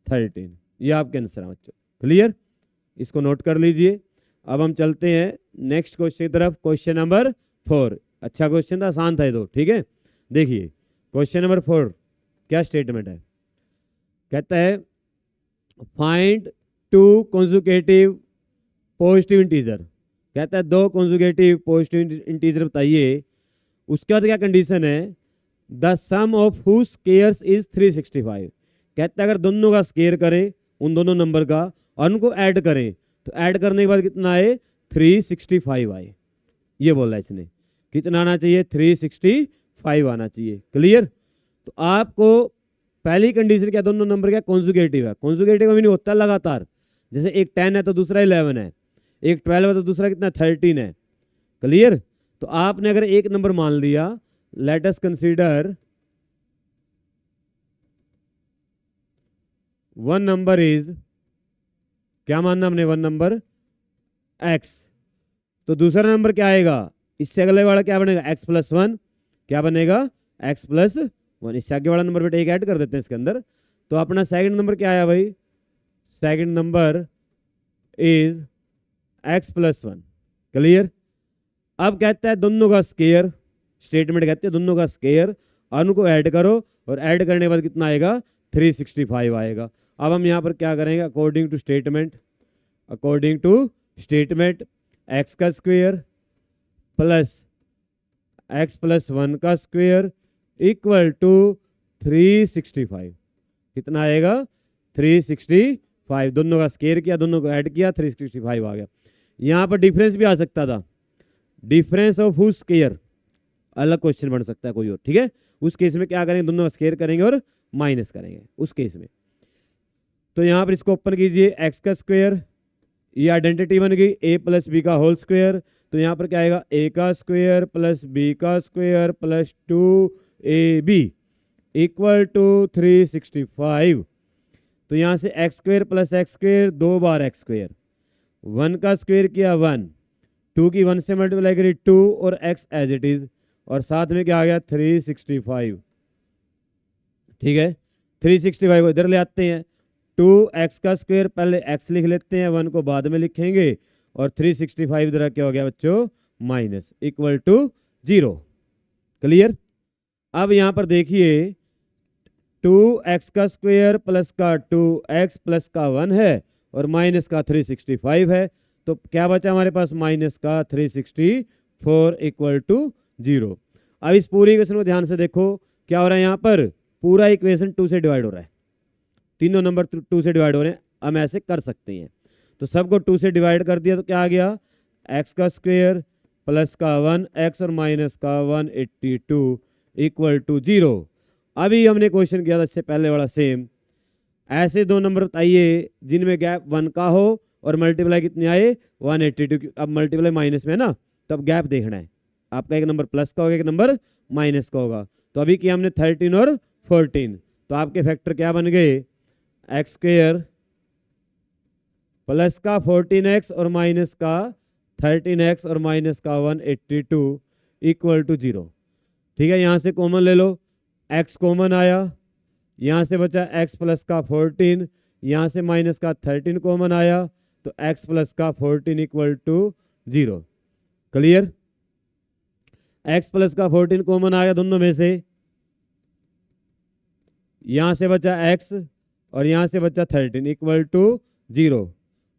13। ये आपके आंसर है बच्चों। क्लियर, इसको नोट कर लीजिए। अब हम चलते हैं नेक्स्ट क्वेश्चन की तरफ, क्वेश्चन नंबर 4। अच्छा क्वेश्चन था, आसान था ये तो, ठीक है। देखिए क्वेश्चन नंबर 4 क्या स्टेटमेंट है, कहता है फाइंड 2 कॉन्जुगेटिव पॉजिटिव इंटीजर। कहता है 2 कॉन्जुगेटिव पॉजिटिव इंटीजर बताइए। उसके बाद क्या कंडीशन है, the sum of whose squares is 365। कहता है अगर दोनों का स्क्वायर करें उन दोनों नंबर का और उनको ऐड करें तो ऐड करने के बाद कितना आए 365 आए। ये बोला इसने, कितना आना चाहिए 365 आना चाहिए। क्लियर। तो आपको पहली कंडीशन क्या, दोनों नंबर क्या कॉन्जुगेटिव है। कॉन्जुगेटिव का मीनिंग होता है लगातार, जैसे एक 10 है तो दूसरा 11 है, एक 12 है तो दूसरा कितना 13 है। क्लियर। तो आपने अगर एक नंबर मान लिया, late us consider one number is, क्या मानना हमने वन नंबर x, तो दूसरा नंबर क्या आएगा, इससे अगले वाला क्या बनेगा x प्लस 1, क्या बनेगा x प्लस 1। इससे आगे वाला नंबर बेटा एक ऐड कर देते हैं इसके अंदर। तो अपना सेकंड नंबर क्या आया भाई, second number is x plus 1। Clear. अब कहता है दोनों का स्क्वायर, स्टेटमेंट कहते हैं दोनों का स्क्वायर और उनको ऐड करो और ऐड करने के बाद कितना आएगा 365 आएगा। अब हम यहाँ पर क्या करेंगे, according to statement, according to statement x का स्क्वायर प्लस x प्लस 1 का स्क्वायर इक्वल टू 365 कितना आएगा 365, दोनों का स्क्वायर किया, दोनों को ऐड किया, 365 आ गया। यहाँ पर डिफरेंस भी आ सकता था, डिफरेंस ऑफ हुज स्क्वायर, अलग क्वेश्चन बन सकता है कोई और, ठीक है। उस केस में क्या करेंगे, दोनों का स्क्वायर करेंगे और माइनस करेंगे उस केस में। तो यहाँ पर इसको ओपन कीजिए, एक्स का स्क्वायर, ये आइडेंटिटी बन गई a प्लस बी का होल स्क्वायर। तो यहाँ पर क्या आएगा, a का स्क्वायर प्लस b का square plus 2ab equal to 365। तो यहाँ से x square plus x square, 2 बार एक्स स्क्वायर, 1 का स्क्वायर किया 1, 2 की 1 से मल्टीप्लाई करी 2 और x एज इट इज, और साथ में क्या आ गया 365, ठीक है। 365 को इधर ले आते हैं, 2x का स्क्वायर, पहले x लिख लेते हैं, 1 को बाद में लिखेंगे, और 365 इधर क्या हो गया बच्चों, माइनस, इक्वल टू 0। क्लियर। अब यहाँ पर देखिए 2x का स्क्वायर प्लस का 2x प्लस का 1 है और माइनस का 365 है, तो क्या बचा हमारे पास, माइनस का 364 इक्वल टू 0। अब इस पूरी इक्वेशन को ध्यान से देखो, क्या हो रहा है, यहाँ पर पूरा इक्वेशन 2 से डिवाइड हो रहा है, तीनों नंबर 2 से डिवाइड हो रहे हैं। हम ऐसे कर सकते हैं, तो सबको 2 से डिवाइड कर दिया, तो क्या आ गया, x का स्क्वायर प्लस का 1x और माइनस का 182 इक्वल टू 0। अभी हमने क्वेश्चन किया था इससे पहले वाला सेम, ऐसे दो नंबर बताइए जिनमें गैप 1 का हो और मल्टीप्लाई कितने आए 182। अब मल्टीप्लाई माइनस में है ना, तब गैप देखना है, आपका एक नंबर प्लस का होगा, एक नंबर माइनस का होगा। तो अभी किया हमने 13 और 14, तो आपके फैक्टर क्या बन गए, एक्स स्क्वायर प्लस का 14x और माइनस का 13x और माइनस का 182 इक्वल टू 0। ठीक है, यहाँ से कॉमन ले लो, x कॉमन आया, यहाँ से बचा x प्लस का 14, यहाँ से माइनस का 13 कॉमन आया, तो x प्लस का 14 equal to 0। Clear. x plus का 14 कॉमन आया दोनों में से, यहाँ से बचा x और यहाँ से बचा 13 इक्वल टू 0।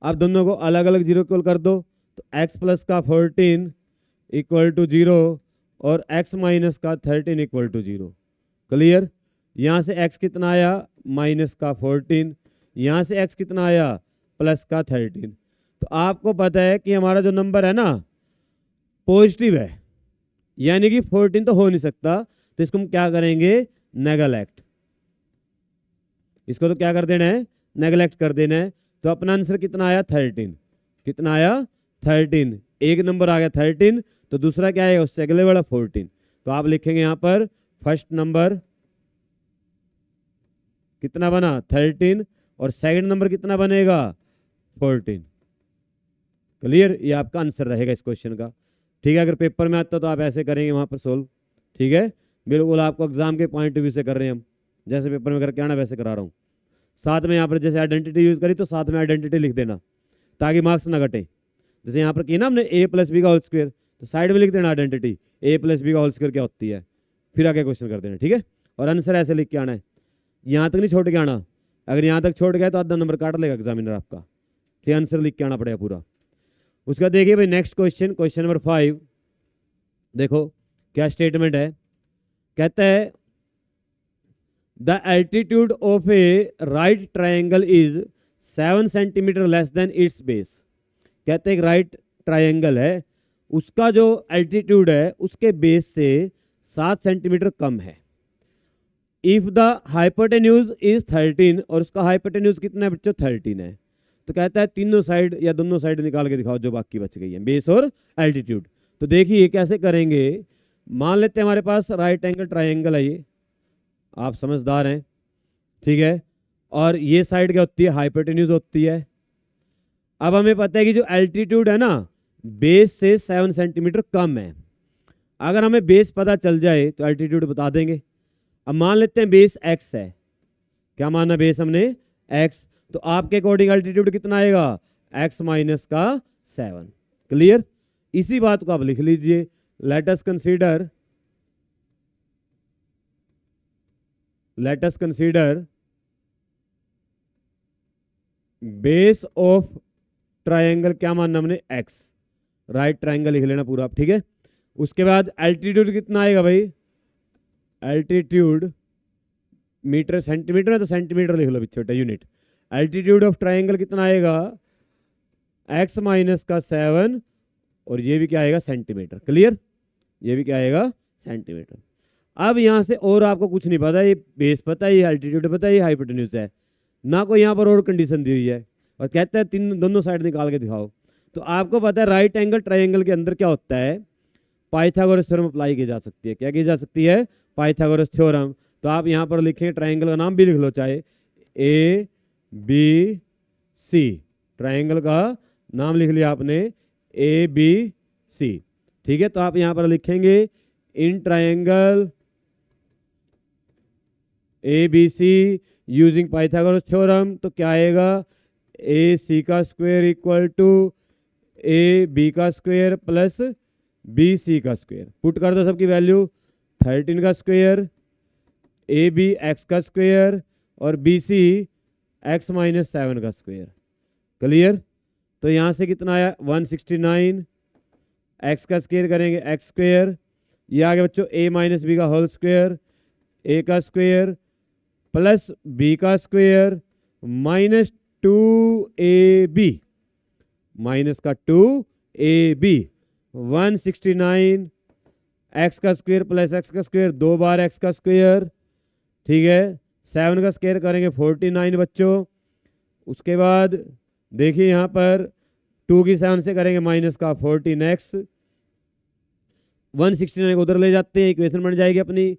अब दोनों को अलग अलग 0 इक्वल कर दो, तो x प्लस का 14 इक्वल टू 0 और x माइनस का 13 इक्वल टू 0। क्लियर। यहाँ से x कितना आया, माइनस का 14, यहाँ से x कितना आया, प्लस का 13। तो आपको पता है कि हमारा जो नंबर है ना पॉजिटिव है, यानी कि 14 तो हो नहीं सकता, तो इसको हम क्या करेंगे, नेगलेक्ट। इसको तो क्या कर देना है, नेगलेक्ट कर देना है। तो अपना आंसर कितना आया, 13। कितना आया, 13। एक नंबर आ गया 13, तो दूसरा क्या आएगा उससे अगले वाला 14। तो आप लिखेंगे यहाँ पर फर्स्ट नंबर कितना बना 13 और सेकंड नंबर कितना बनेगा 14। क्लियर, ये आपका आंसर रहेगा इस क्वेश्चन का। ठीक है, अगर पेपर में आता तो आप ऐसे करेंगे वहाँ पर सोल्व। ठीक है, बिल्कुल आपको एग्जाम के पॉइंट ऑफ व्यू से कर रहे हैं हम, जैसे पेपर में करके आना वैसे करा रहा हूँ। साथ में यहाँ पर जैसे आइडेंटिटी यूज़ करी तो साथ में आइडेंटिटी लिख देना ताकि मार्क्स ना घटे। जैसे यहाँ पर की ना हमने a प्लस बी का होल स्क्वायर, तो साइड में लिख देना आइडेंटिटी a प्लस बी का होल स्क्वायर क्या होती है, फिर आगे क्वेश्चन कर देना। ठीक है, और आंसर ऐसे लिख के आना है, यहाँ तक नहीं छोड़ के आना। अगर यहाँ तक छोड़ गया तो आधा नंबर काट लेगा एग्जामिनर आपका। ठीक, आंसर लिख के आना पड़ेगा पूरा। उसका देखिए भाई नेक्स्ट क्वेश्चन, क्वेश्चन नंबर 5। देखो क्या स्टेटमेंट है, कहता है the altitude of A right triangle is 7 centimetre less than it's base. कहते हैं एक राइट ट्राइंगल है, उसका जो एल्टीट्यूड है उसके बेस से 7 सेंटीमीटर कम है। इफ द हाइपोटेन्यूज इज 13, और उसका हाइपोटेन्यूज कितना है बच्चों 13 है। तो कहता है तीनों साइड या दोनों साइड निकाल के दिखाओ जो बाकी बच गई है, बेस और एल्टीट्यूड। तो देखिए कैसे करेंगे, मान लेते हैं हमारे पास राइट एंगल ट्राइंगल है, ये आप समझदार हैं। ठीक है, और ये साइड क्या होती है, हाइपोटेन्यूज होती है। अब हमें पता है कि जो एल्टीट्यूड है ना बेस से 7 सेंटीमीटर कम है। अगर हमें बेस पता चल जाए तो एल्टीट्यूड बता देंगे। अब मान लेते हैं बेस x है, क्या माना बेस हमने x, तो आपके अकॉर्डिंग एल्टीट्यूड कितना आएगा, x माइनस का 7। क्लियर, इसी बात को आप लिख लीजिए। Late us consider base of triangle, क्या मानना हमने x, राइट ट्राइंगल लिख लेना पूरा आप। ठीक है, उसके बाद एल्टीट्यूड कितना आएगा भाई, एल्टीट्यूड मीटर सेंटीमीटर है तो सेंटीमीटर लिख लो भी छोटा यूनिट। एल्टीट्यूड ऑफ ट्राइंगल कितना आएगा, x माइनस का 7 और ये भी क्या आएगा सेंटीमीटर। क्लियर, ये भी क्या आएगा सेंटीमीटर। अब यहाँ से और आपको कुछ नहीं पता, ये बेस पता है, ये एल्टीट्यूड पता है, ये हाइपोटेन्यूज है, ना कोई यहाँ पर और कंडीशन दी हुई है और कहता है तीन दोनों साइड निकाल के दिखाओ। तो आपको पता है राइट एंगल ट्राइंगल के अंदर क्या होता है, पाइथागोरस थ्योरम अप्लाई की जा सकती है। क्या की जा सकती है, पाइथागोरस थ्योरम। तो आप यहाँ पर लिखें, ट्राइंगल का नाम भी लिख लो, चाहे ए बी सी, ट्राइंगल का नाम लिख लिया आपने ए बी सी। ठीक है, तो आप यहाँ पर लिखेंगे in triangle A B C using Pythagoras theorem, तो क्या आएगा, ए सी का square equal to A B का स्क्वायर प्लस बी सी का स्क्वायर। पुट कर दो सबकी वैल्यू, 13 का स्क्वायर, ए बी एक्स का स्क्वायर और बी सी एक्स माइनस 7 का स्क्वायर। क्लियर, तो यहाँ से कितना आया 169, एक्स का स्क्वायर करेंगे एक्स स्क्वायर, ये आ गया बच्चों ए माइनस बी का होल स्क्वायर, ए का स्क्वायर प्लस बी का स्क्वायर माइनस 2ab, माइनस का 2ab, 169 एक्स का स्क्वायर प्लस एक्स का स्क्वायर, 2 बार एक्स का स्क्वायर। ठीक है, 7 का स्क्वायर करेंगे 49 बच्चों। उसके बाद देखिए यहाँ पर 2 की 7 से करेंगे माइनस का 14x, 169 को उधर ले जाते हैं, इक्वेशन बन जाएगी अपनी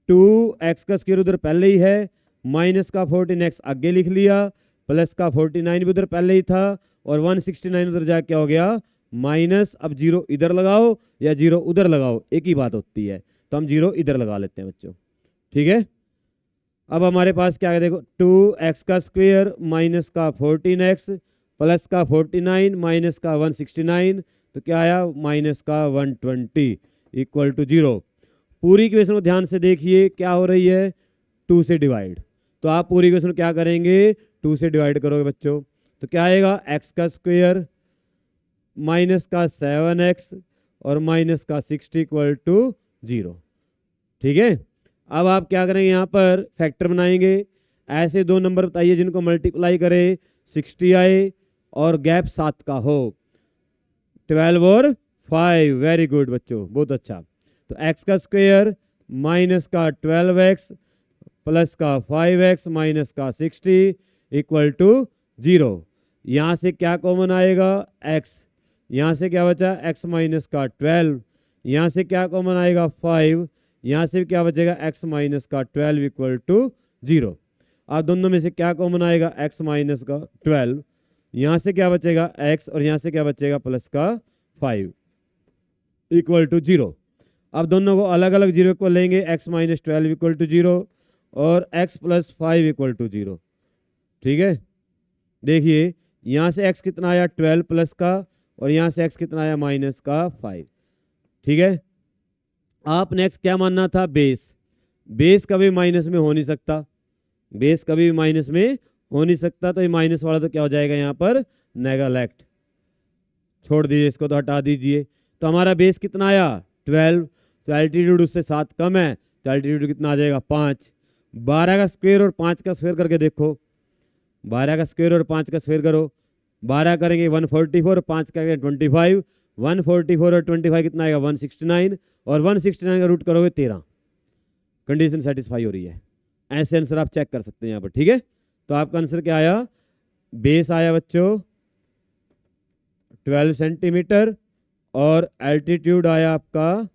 2x का स्क्वायर उधर पहले ही है, माइनस का 14x आगे लिख लिया, प्लस का 49 भी उधर पहले ही था और 169 उधर जाके क्या हो गया माइनस। अब जीरो इधर लगाओ या जीरो उधर लगाओ, एक ही बात होती है, तो हम जीरो इधर लगा लेते हैं बच्चों। ठीक है, अब हमारे पास क्या है, देखो 2x का स्क्वायर माइनस का 14x प्लस का 49 माइनस का 169, तो क्या आया माइनस का 120 इक्वल टू 0। पूरी इक्वेशन को ध्यान से देखिए, क्या हो रही है 2 से डिवाइड, तो आप पूरी इक्वेशन क्या करेंगे 2 से डिवाइड करोगे बच्चों, तो क्या आएगा x का स्क्वायर माइनस का 7x और माइनस का 60 इक्वल टू 0। ठीक है, अब आप क्या करेंगे, यहाँ पर फैक्टर बनाएंगे, ऐसे दो नंबर बताइए जिनको मल्टीप्लाई करे 60 आए और गैप 7 का हो, 12 और 5। वेरी गुड बच्चों, बहुत अच्छा। तो x का स्क्वायर माइनस का 12x प्लस का 5x माइनस का 60 इक्वल टू 0। यहाँ से क्या कॉमन आएगा x, यहाँ से क्या बचा x माइनस का 12, यहाँ से क्या कॉमन आएगा 5, यहाँ से क्या बचेगा x माइनस का 12 इक्वल टू 0। अब दोनों में से क्या कॉमन आएगा x माइनस का 12, यहाँ से क्या बचेगा x और यहाँ से क्या बचेगा प्लस का 5 इक्वल टू 0। अब दोनों को अलग अलग 0 को लेंगे, x माइनस 12 इक्वल टू 0 और x प्लस 5 इक्वल टू 0। ठीक है, देखिए यहाँ से x कितना आया 12 प्लस का और यहाँ से x कितना आया माइनस का 5। ठीक है, आप नेक्स्ट क्या मानना था, बेस, बेस कभी माइनस में हो नहीं सकता, बेस कभी भी माइनस में हो नहीं सकता, तो ये माइनस वाला तो क्या हो जाएगा यहाँ पर नेगलेक्ट, छोड़ दीजिए इसको, तो हटा दीजिए। तो हमारा बेस कितना आया 12, तो एल्टीट्यूड उससे 7 कम है, तो एल्टीट्यूड कितना आ जाएगा 5। 12 का स्क्वायर और 5 का स्क्वायर करके देखो, 12 का स्क्वायर और 5 का स्क्वायर करो, 12 करेंगे 144 और 5 करेंगे 25, 144 और 25 कितना आएगा 169 और 169 का रूट करोगे 13। कंडीशन सेटिस्फाई हो रही है, ऐसे आंसर आप चेक कर सकते हैं यहाँ पर। ठीक है, तो आपका आंसर क्या आया, बेस आया बच्चों 12 सेंटीमीटर और एल्टीट्यूड आया आपका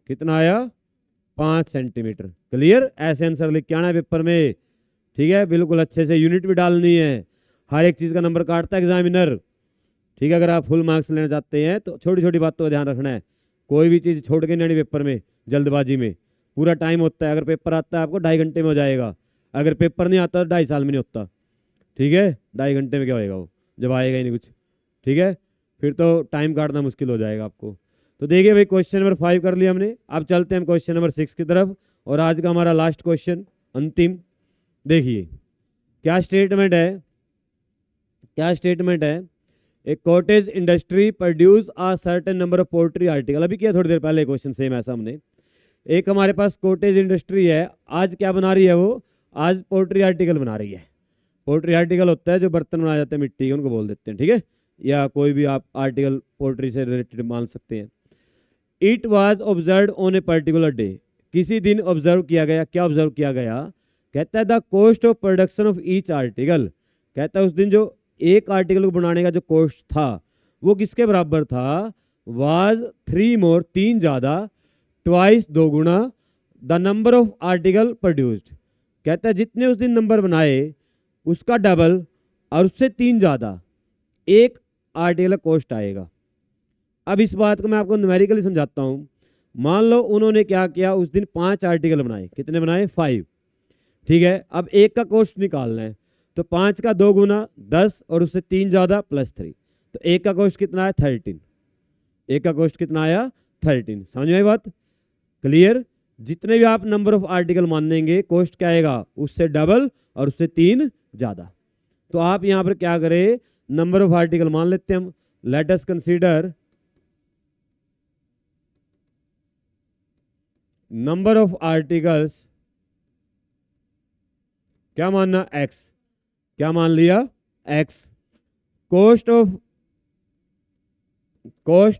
कितना आया 5 सेंटीमीटर। क्लियर, ऐसे आंसर लिख के आना है पेपर में। ठीक है, बिल्कुल अच्छे से यूनिट भी डालनी है, हर एक चीज़ का नंबर काटता है एग्जामिनर। ठीक है, अगर आप फुल मार्क्स लेना चाहते हैं तो छोटी छोटी बातों का ध्यान रखना है, कोई भी चीज़ छोड़ के नहीं आनी पेपर में जल्दबाजी में। पूरा टाइम होता है, अगर पेपर आता है आपको 2.5 घंटे में हो जाएगा, अगर पेपर नहीं आता तो 2.5 साल में नहीं होता। ठीक है, 2.5 घंटे में क्या होएगा वो, जब आएगा ही नहीं कुछ। ठीक है, फिर तो टाइम काटना मुश्किल हो जाएगा आपको। तो देखिए भाई, क्वेश्चन नंबर 5 कर लिया हमने, अब चलते हैं हम क्वेश्चन नंबर 6 की तरफ, और आज का हमारा लास्ट क्वेश्चन अंतिम। देखिए क्या स्टेटमेंट है, क्या स्टेटमेंट है, a cottage industry produce a certain number of poultry article. अभी किया थोड़ी देर पहले क्वेश्चन सेम ऐसा हमने, एक हमारे पास कॉटेज इंडस्ट्री है, आज क्या बना रही है वो, आज पोल्ट्री आर्टिकल बना रही है। पोल्ट्री आर्टिकल होता है जो बर्तन बनाए जाते हैं मिट्टी के, उनको बोल देते हैं, ठीक है, या कोई भी आप आर्टिकल पोल्ट्री से रिलेटेड मान सकते हैं। It was observe on a particular day, किसी दिन ऑब्जर्व किया गया, क्या ऑब्जर्व किया गया, कहता है the cost of production of each article, कहता है उस दिन जो एक आर्टिकल को बनाने का जो कॉस्ट था वो किसके बराबर था, वाज 3 मोर, 3 ज़्यादा, twice 2 Guna, the number of article produced, कहता है जितने उस दिन नंबर बनाए उसका डबल और उससे 3 ज़्यादा एक आर्टिकल कॉस्ट आएगा। अब इस बात को मैं आपको न्यूमेरिकली समझाता हूँ। मान लो उन्होंने क्या किया, उस दिन 5 आर्टिकल बनाए, कितने बनाए, 5, ठीक है। अब एक का कॉस्ट निकालना है, तो 5 का 2 गुना 10 और उससे 3 ज़्यादा प्लस 3, तो एक का कॉस्ट कितना है, 13, एक का कॉस्ट कितना आया, 13। समझ में आई बात, क्लियर। जितने भी आप नंबर ऑफ आर्टिकल मानेंगे कॉस्ट क्या आएगा, उससे डबल और उससे 3 ज़्यादा। तो आप यहाँ पर क्या करें, नंबर ऑफ आर्टिकल मान लेते हैं हम। Late us consider number of articles, क्या मानना, x, क्या मान लिया, x। कॉस्ट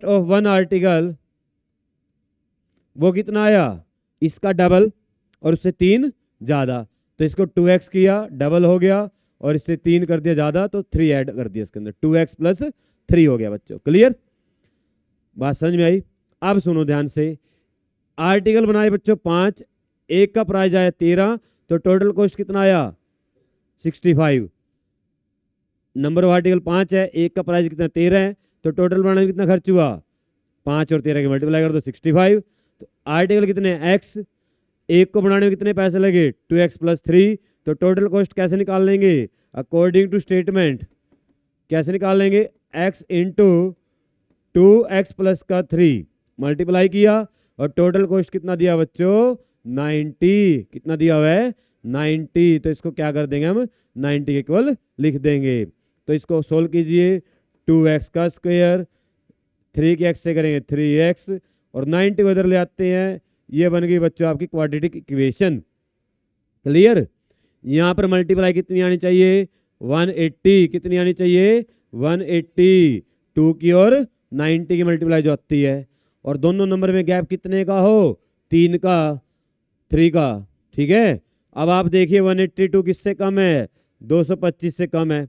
ऑफ 1 आर्टिकल वो कितना आया, इसका डबल और उससे 3 ज़्यादा, तो इसको 2x किया, डबल हो गया, और इससे 3 कर दिया ज़्यादा, तो 3 ऐड कर दिया इसके अंदर, 2x प्लस 3 हो गया बच्चों, क्लियर, बात समझ में आई। अब सुनो ध्यान से, आर्टिकल बनाए बच्चों 5, एक का प्राइस आया 13, तो टोटल कॉस्ट कितना आया, 65। नंबर ऑफ आर्टिकल 5 है, एक का प्राइस कितना 13 है, तो टोटल बनाने में कितना खर्च हुआ, 5 और 13 के मल्टीप्लाई कर दो 65। तो आर्टिकल कितने, x, एक को बनाने में कितने पैसे लगे, 2x प्लस 3, तो टोटल कॉस्ट कैसे निकाल लेंगे, अकॉर्डिंग टू स्टेटमेंट, कैसे निकाल लेंगे, x इंटू 2x प्लस का 3 मल्टीप्लाई किया, और टोटल कॉस्ट कितना दिया बच्चों, 90, कितना दिया हुआ है, 90, तो इसको क्या कर देंगे हम, 90 के इक्वल लिख देंगे। तो इसको सोल्व कीजिए, 2x का स्क्वायर, 3 के x से करेंगे 3x, और 90 को इधर ले आते हैं, ये बन गई बच्चों आपकी क्वाड्रेटिक इक्वेशन, क्लियर। यहाँ पर मल्टीप्लाई कितनी आनी चाहिए, 180, कितनी आनी चाहिए, 180, 2 की और 90 की मल्टीप्लाई जो आती है, और दोनों नंबर में गैप कितने का हो, 3 का, 3 का, ठीक है। अब आप देखिए 182 किससे कम है, 225 से कम है,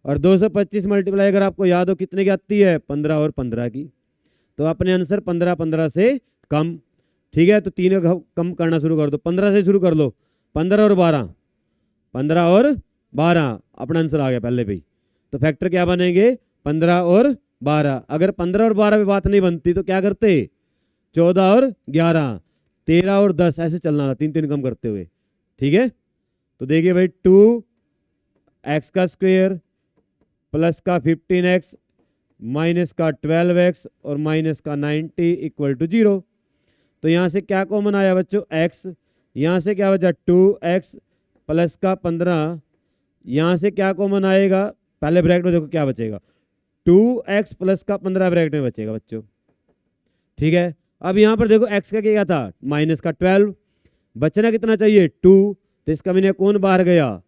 और 225 मल्टीप्लाई अगर आपको याद हो कितने की आती है, 15 और 15 की, तो अपने आंसर 15 15 से कम, ठीक है। तो 3 का कम करना शुरू कर दो, 15 से शुरू कर लो, 15 और 12, 15 और 12, अपना आंसर आ गया पहले पे ही। तो फैक्टर क्या बनेंगे, 15 और 12। अगर 15 और 12 में बात नहीं बनती तो क्या करते, 14 और 11, 13 और 10, ऐसे चलना था, 3 3 कम करते हुए, ठीक है। तो देखिए भाई, 2x का स्क्वायर प्लस का 15x माइनस का 12x और माइनस का 90 इक्वल टू 0। तो यहाँ से क्या कॉमन आया बच्चों, x, यहाँ से क्या बचा, 2x प्लस का 15, यहाँ से क्या कॉमन आएगा, पहले ब्रैकेट में देखो क्या बचेगा, 2x प्लस का 15 ब्रैकेट में बचेगा बच्चों, ठीक है। अब यहाँ पर देखो x का क्या था, माइनस का 12, बचना कितना चाहिए, 2, तो इसका मैंने कौन बाहर गया,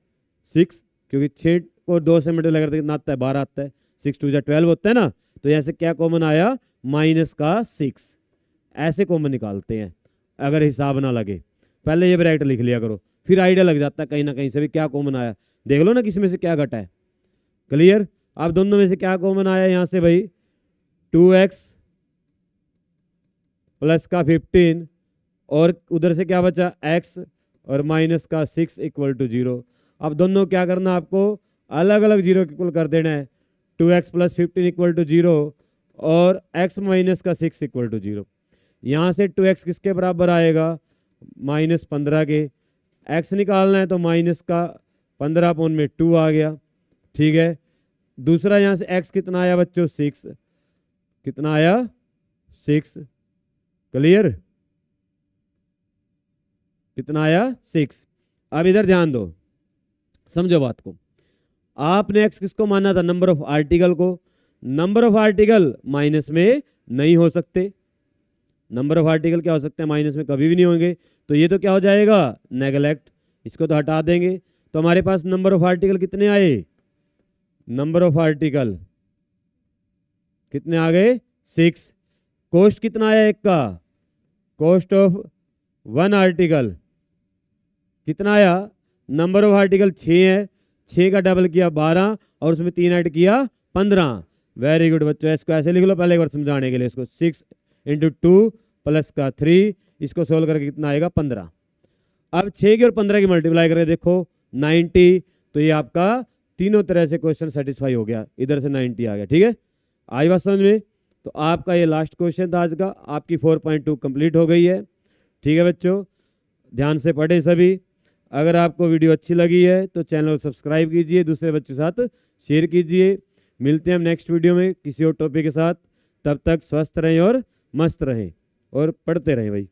6, क्योंकि 6 को 2 से मल्टीप्लाई करते कितना आता है, 12 आता है, 6 2 12 होता है ना, तो यहाँ से क्या कॉमन आया, माइनस का 6, ऐसे कॉमन निकालते हैं अगर हिसाब ना लगे, पहले ये ब्रैकेट लिख लिया करो, फिर आइडिया लग जाता है कहीं ना कहीं से भी क्या कॉमन आया, देख लो ना किसी में से क्या घटा है, क्लियर। अब दोनों में से क्या कॉमन आया, यहाँ से भाई 2x प्लस का 15 और उधर से क्या बचा, x और माइनस का 6 इक्वल टू 0। अब दोनों क्या करना, आपको अलग अलग 0 इक्वल कर देना है, 2x प्लस 15 इक्वल टू 0 और x माइनस का 6 इक्वल टू 0। यहाँ से 2x किसके बराबर आएगा, माइनस 15 के, x निकालना है तो माइनस का 15 पॉइंट में 2 आ गया, ठीक है। दूसरा यहाँ से x कितना आया बच्चों, 6, कितना आया, 6, क्लियर, कितना आया, 6। अब इधर ध्यान दो, समझो बात को, आपने x किसको माना था, नंबर ऑफ आर्टिकल को, नंबर ऑफ आर्टिकल माइनस में नहीं हो सकते, नंबर ऑफ आर्टिकल क्या हो सकते हैं, माइनस में कभी भी नहीं होंगे, तो ये तो क्या हो जाएगा, नेगलेक्ट, इसको तो हटा देंगे। तो हमारे पास नंबर ऑफ आर्टिकल कितने आए, नंबर ऑफ आर्टिकल कितने आ गए, 6। कॉस्ट कितना आया एक का, कॉस्ट ऑफ 1 आर्टिकल कितना आया, नंबर ऑफ आर्टिकल 6 है, 6 का डबल किया 12 और उसमें 3 ऐड किया 15। वेरी गुड बच्चों, इसको ऐसे लिख लो पहले एक बार समझाने के लिए, इसको 6 इंटू 2 प्लस का 3, इसको सोल्व करके कितना आएगा 15। अब 6 की और 15 की मल्टीप्लाई करके देखो 90, तो ये आपका तीनों तरह से क्वेश्चन सेटिस्फाई हो गया, इधर से 90 आ गया। ठीक है, आई बात समझ में। तो आपका ये लास्ट क्वेश्चन था आज का, आपकी 4.2 कंप्लीट हो गई है। ठीक है बच्चों, ध्यान से पढ़े सभी। अगर आपको वीडियो अच्छी लगी है तो चैनल को सब्सक्राइब कीजिए, दूसरे बच्चों के साथ शेयर कीजिए। मिलते हैं हम नेक्स्ट वीडियो में किसी और टॉपिक के साथ। तब तक स्वस्थ रहें और मस्त रहें और पढ़ते रहें भाई।